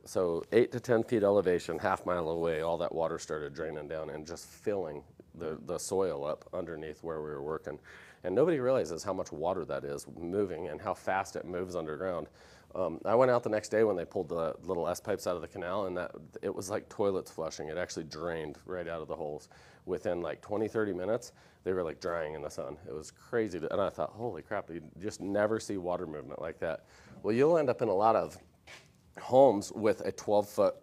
8 to 10 feet elevation, half mile away, all that water started draining down and just filling the soil up underneath where we were working. And nobody realizes how much water that is moving and how fast it moves underground. I went out the next day when they pulled the little S-pipes out of the canal, and it was like toilets flushing. It actually drained right out of the holes. Within like 20, 30 minutes, they were like drying in the sun. It was crazy. And I thought, holy crap, you just never see water movement like that. Well, you'll end up in a lot of homes with a 12-foot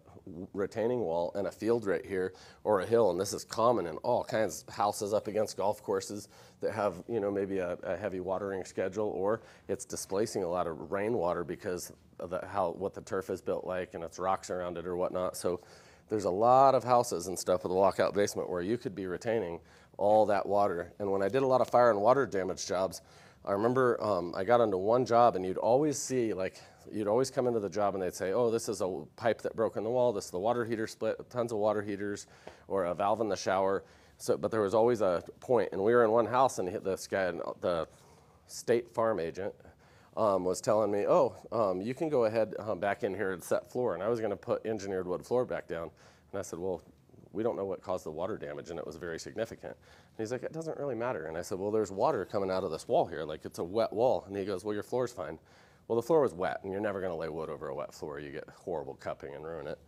retaining wall and a field right here or a hill, and this is common in all kinds of houses up against golf courses that have, you know, maybe a heavy watering schedule, or it's displacing a lot of rainwater because of what the turf is built like and it's rocks around it or whatnot. So there's a lot of houses and stuff with a walkout basement where you could be retaining all that water. And when I did a lot of fire and water damage jobs, I remember I got onto one job, and you'd always see, like, you'd always come into the job and they'd say, oh, this is a pipe that broke in the wall, this is the water heater split, tons of water heaters, or a valve in the shower. So, but there was always a point, and we were in one house, and this guy, the state farm agent, was telling me, oh, you can go ahead back in here and set floor, and I was gonna put engineered wood floor back down. And I said, well, we don't know what caused the water damage, and it was very significant. And he's like, it doesn't really matter. And I said, well, there's water coming out of this wall here, like it's a wet wall. And he goes, well, your floor's fine. Well, the floor was wet, and you're never gonna lay wood over a wet floor. You get horrible cupping and ruin it.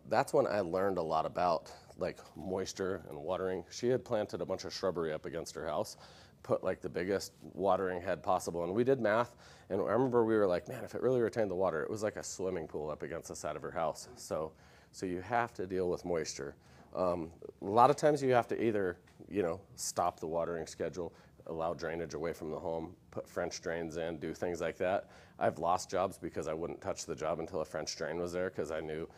That's when I learned a lot about like moisture and watering. She had planted a bunch of shrubbery up against her house, put like the biggest watering head possible, and we did math, and I remember we were like, man, if it really retained the water, it was like a swimming pool up against the side of her house. So you have to deal with moisture. A lot of times you have to either, you know, stop the watering schedule, allow drainage away from the home, put French drains in, do things like that. I've lost jobs because I wouldn't touch the job until a French drain was there, because I knew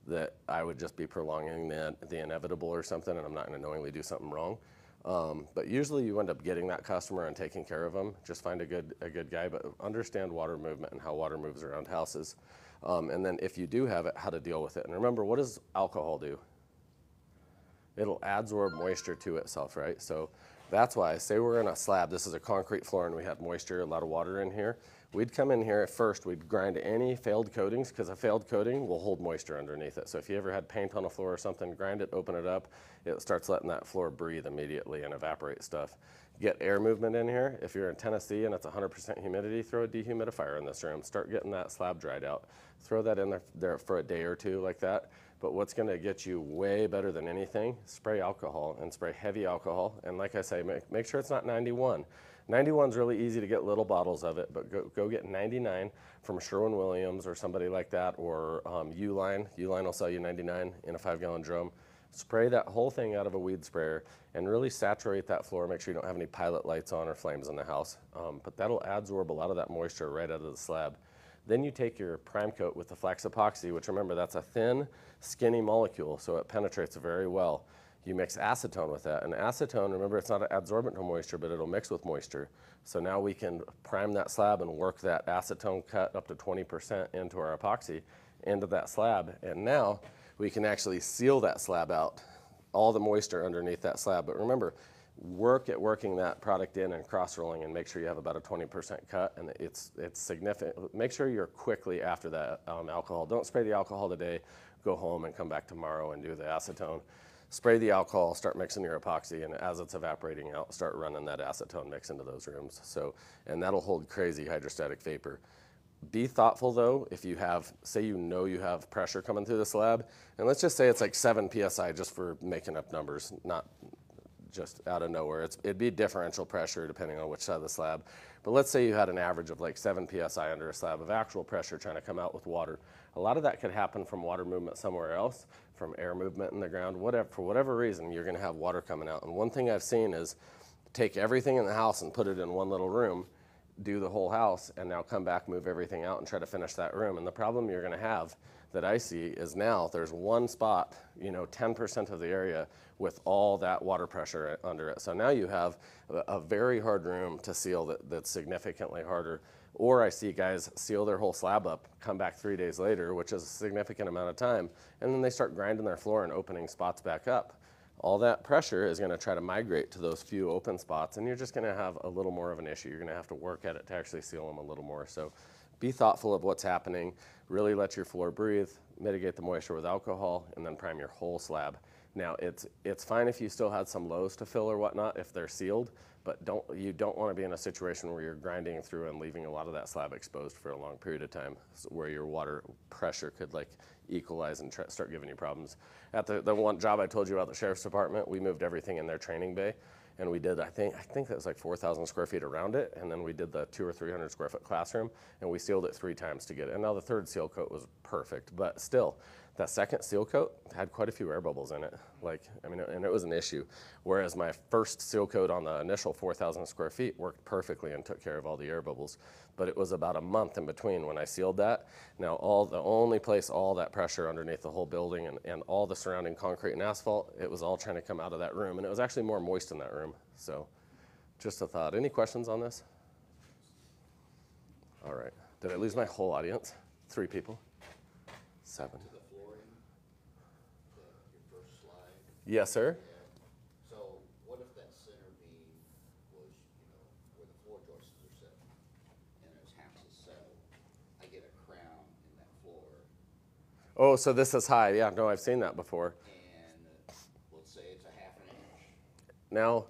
that I would just be prolonging the inevitable or something, and I'm not going to knowingly do something wrong. But usually you end up getting that customer and taking care of them. Just find a good guy, but understand water movement and how water moves around houses. And then if you do have it, how to deal with it. And remember, what does alcohol do? It'll adsorb moisture to itself, right? So that's why, say we're in a slab, this is a concrete floor and we had moisture, a lot of water in here. We'd come in here at first, we'd grind any failed coatings, because a failed coating will hold moisture underneath it. So if you ever had paint on a floor or something, grind it, open it up, it starts letting that floor breathe immediately and evaporate stuff. Get air movement in here. If you're in Tennessee and it's 100% humidity, throw a dehumidifier in this room. Start getting that slab dried out. Throw that in there for a day or two like that. But what's gonna get you way better than anything, spray alcohol and spray heavy alcohol. And like I say, make sure it's not 91. 91's really easy to get little bottles of it, but go get 99 from Sherwin-Williams or somebody like that, or Uline. Uline will sell you 99 in a 5-gallon drum. Spray that whole thing out of a weed sprayer and really saturate that floor. Make sure you don't have any pilot lights on or flames in the house. But that'll adsorb a lot of that moisture right out of the slab. Then you take your prime coat with the flax epoxy, which remember, that's a thin, skinny molecule, so it penetrates very well. You mix acetone with that, and acetone, remember, it's not an adsorbent to moisture, but it'll mix with moisture. So now we can prime that slab and work that acetone cut up to 20% into our epoxy, into that slab, and now we can actually seal that slab out, all the moisture underneath that slab. But remember, work at working that product in and cross-rolling, and make sure you have about a 20% cut, and it's significant. Make sure you're quickly after that alcohol. Don't spray the alcohol today, go home and come back tomorrow and do the acetone. Spray the alcohol, start mixing your epoxy, and as it's evaporating out, start running that acetone mix into those rooms. So, and that'll hold crazy hydrostatic vapor. Be thoughtful though, if you have, say you know you have pressure coming through the slab, and let's just say it's like 7 PSI, just for making up numbers, not just out of nowhere. It'd be differential pressure depending on which side of the slab. But let's say you had an average of like 7 PSI under a slab of actual pressure trying to come out with water. A lot of that could happen from water movement somewhere else, from air movement in the ground, whatever. For whatever reason, you're gonna have water coming out. And one thing I've seen is take everything in the house and put it in one little room, do the whole house, and now come back, move everything out and try to finish that room. And the problem you're gonna have that I see is now there's one spot, 10% of the area with all that water pressure under it. So now you have a very hard room to seal that's significantly harder. Or I see guys seal their whole slab up, come back 3 days later, which is a significant amount of time, and then they start grinding their floor and opening spots back up. All that pressure is gonna try to migrate to those few open spots, and you're just gonna have a little more of an issue. You're gonna have to work at it to actually seal them a little more. So be thoughtful of what's happening, really let your floor breathe, mitigate the moisture with alcohol, and then prime your whole slab. Now, it's fine if you still had some lows to fill or whatnot if they're sealed, but you don't want to be in a situation where you're grinding through and leaving a lot of that slab exposed for a long period of time, where your water pressure could like equalize and start giving you problems. At the one job I told you about, the sheriff's department, we moved everything in their training bay, and we did, I think that was like 4,000 square feet around it, and then we did the 200 or 300 square foot classroom, and we sealed it 3 times to get it. And now the third seal coat was perfect, but still, that second seal coat had quite a few air bubbles in it. And it was an issue. Whereas my first seal coat on the initial 4,000 square feet worked perfectly and took care of all the air bubbles. But it was about a month in between when I sealed that. Now, the only place all that pressure underneath the whole building and all the surrounding concrete and asphalt, it was all trying to come out of that room. And it was actually more moist in that room. So just a thought. Any questions on this? All right. Did I lose my whole audience? 3 people? 7. Yes, sir. Yeah. So what if that center beam was, where the floor joists are set, and there's half is settled? I get a crown in that floor, Oh, so this is high. Yeah, no, I've seen that before. and let's say it's a half an inch. Now,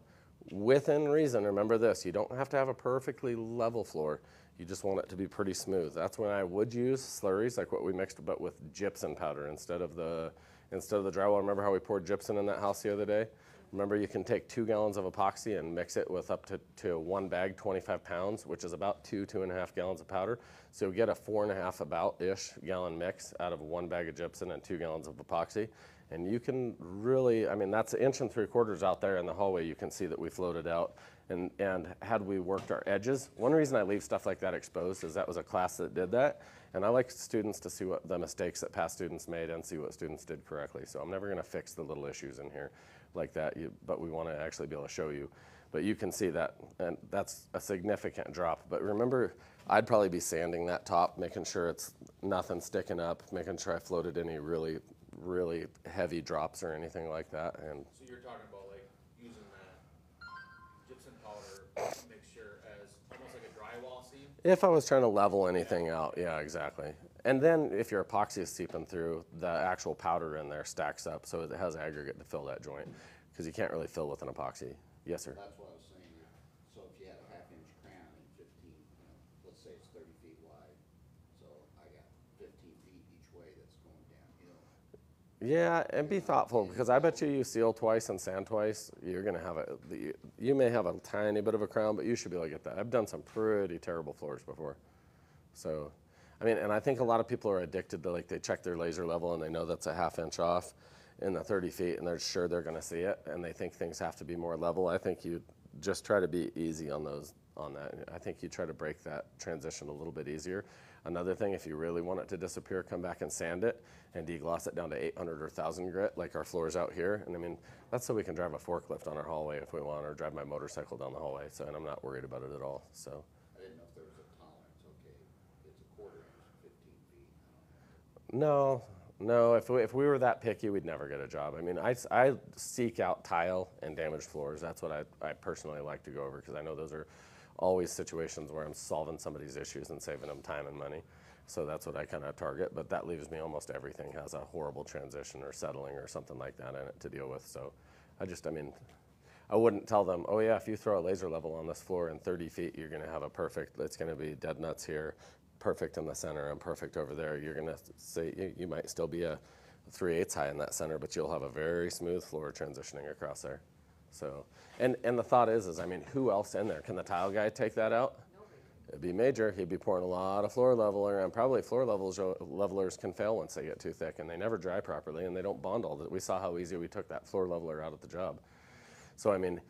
within reason, remember this, you don't have to have a perfectly level floor. You just want it to be pretty smooth. That's when I would use slurries, like what we mixed, but with gypsum powder instead of the drywall. Remember how we poured gypsum in that house the other day? Remember, you can take 2 gallons of epoxy and mix it with up to 1 bag, 25 pounds, which is about 2.5 gallons of powder. So you get a 4.5 about-ish gallon mix out of 1 bag of gypsum and 2 gallons of epoxy. And you can really, I mean, that's 1 3/4 out there in the hallway. You can see that we floated out. And had we worked our edges, one reason I leave stuff like that exposed is that was a class that did that. And I like students to see what the mistakes that past students made and see what students did correctly. So I'm never going to fix the little issues in here like that, but we want to actually be able to show you. But you can see that, and that's a significant drop. But remember, I'd probably be sanding that top, making sure it's nothing sticking up, making sure I floated any really, really heavy drops or anything like that. And So you're talking about like using that gypsum powder mixture as almost like a drywall seam? if I was trying to level anything out, yeah, exactly. And then if your epoxy is seeping through, the actual powder in there stacks up so it has aggregate to fill that joint, because you can't really fill with an epoxy. Yes, sir. That's what I was saying. So if you had a 1/2 inch crown and 15, let's say it's 30 feet wide, so I got 15 feet each way that's going downhill. Yeah, and be thoughtful, because I bet you seal twice and sand twice, you're gonna have you may have a tiny bit of a crown, but you should be able to get that. I've done some pretty terrible floors before. So, I mean, and I think a lot of people are addicted to, like, they check their laser level and they know that's a 1/2 inch off in the 30 feet and they're sure they're gonna see it and they think things have to be more level. I think you just try to be easy on that. I think you try to break that transition a little bit easier. Another thing, if you really want it to disappear, come back and sand it and degloss it down to 800 or 1000 grit, like our floors out here. And I mean, that's so we can drive a forklift on our hallway if we want, or drive my motorcycle down the hallway. So, and I'm not worried about it at all. So. I didn't know if there was a tolerance. Okay, it's a 1/4 inch, 15 feet. I don't know. No. If we were that picky, we'd never get a job. I mean, I seek out tile and damaged floors. That's what I personally like to go over, because I know those are always situations where I'm solving somebody's issues and saving them time and money. So that's what I kind of target, but that leaves me almost everything has a horrible transition or settling or something like that in it to deal with. So I mean, I wouldn't tell them, oh yeah, if you throw a laser level on this floor in 30 feet, you're gonna have it's gonna be dead nuts here, perfect in the center and perfect over there. You're gonna say, you might still be a 3/8 high in that center, but you'll have a very smooth floor transitioning across there. So, and the thought is, I mean, who else in there? Can the tile guy take that out? It'd be major. He'd be pouring a lot of floor leveler, and probably floor levelers can fail once they get too thick, and they never dry properly, and they don't bond all that. We saw how easy we took that floor leveler out at the job. So, I mean,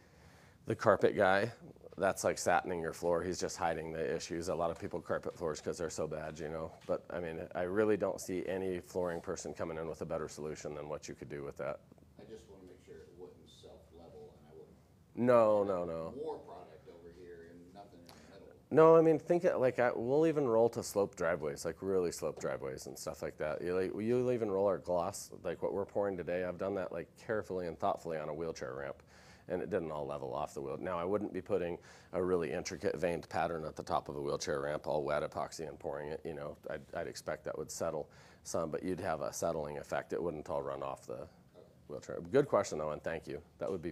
the carpet guy, that's like satining your floor. He's just hiding the issues. A lot of people carpet floors because they're so bad, you know. But, I mean, I really don't see any flooring person coming in with a better solution than what you could do with that. I just want to make sure it wouldn't self-level and I wouldn't. No. More product over here and nothing in the middle. No, I mean, think it like we'll even roll to sloped driveways, like really sloped driveways and stuff like that. You'll even roll our gloss, like what we're pouring today. I've done that like carefully and thoughtfully on a wheelchair ramp, and it didn't all level off the wheel. Now, I wouldn't be putting a really intricate veined pattern at the top of a wheelchair ramp, all wet epoxy and pouring it. You know, I'd expect that would settle some, but you'd have a settling effect. It wouldn't all run off the wheelchair. Good question though, and thank you. That'd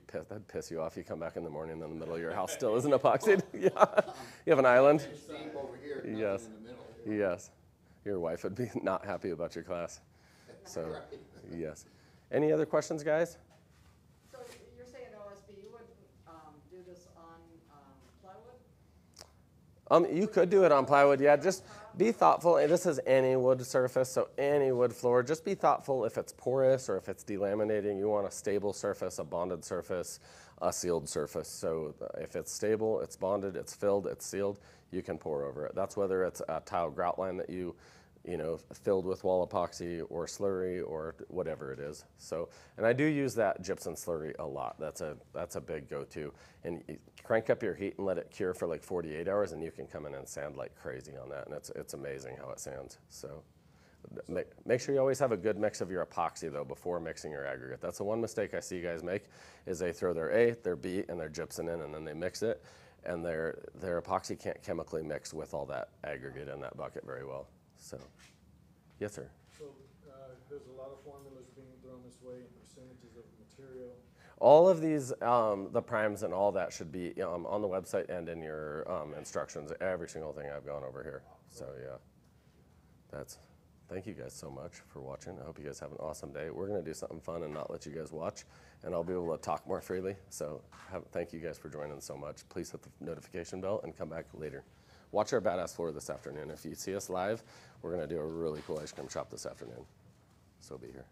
piss you off. You come back in the morning and in the middle of your house still isn't epoxied. Yeah, you have an island. Steep over here, Yes. nothing in the middle. Yes, your wife would be not happy about your class. So, Right. yes. Any other questions, guys? So you're saying OSB, you wouldn't do this on plywood? You could do it on plywood, yeah. Just be thoughtful. This is any wood surface, so any wood floor. Just be thoughtful if it's porous or if it's delaminating. You want a stable surface, a bonded surface, a sealed surface. So if it's stable, it's bonded, it's filled, it's sealed, you can pour over it. That's whether it's a tile grout line that you filled with wall epoxy or slurry or whatever it is. So, and I do use that gypsum slurry a lot. That's a big go-to. And you crank up your heat and let it cure for like 48 hours, and you can come in and sand like crazy on that. And it's amazing how it sands. So, make sure you always have a good mix of your epoxy though before mixing your aggregate. That's the one mistake I see guys make, is they throw their A, their B, and their gypsum in, and then they mix it, and their epoxy can't chemically mix with all that aggregate in that bucket very well. So, yes, sir. So, there's a lot of formulas being thrown this way and percentages of material. All of these, the primes and all that should be on the website and in your instructions. Every single thing I've gone over here. So yeah, thank you guys so much for watching. I hope you guys have an awesome day. We're gonna do something fun and not let you guys watch, and I'll be able to talk more freely. So thank you guys for joining so much. Please hit the notification bell and come back later. Watch our badass floor this afternoon. If you see us live, we're gonna do a really cool ice cream shop this afternoon. So be here.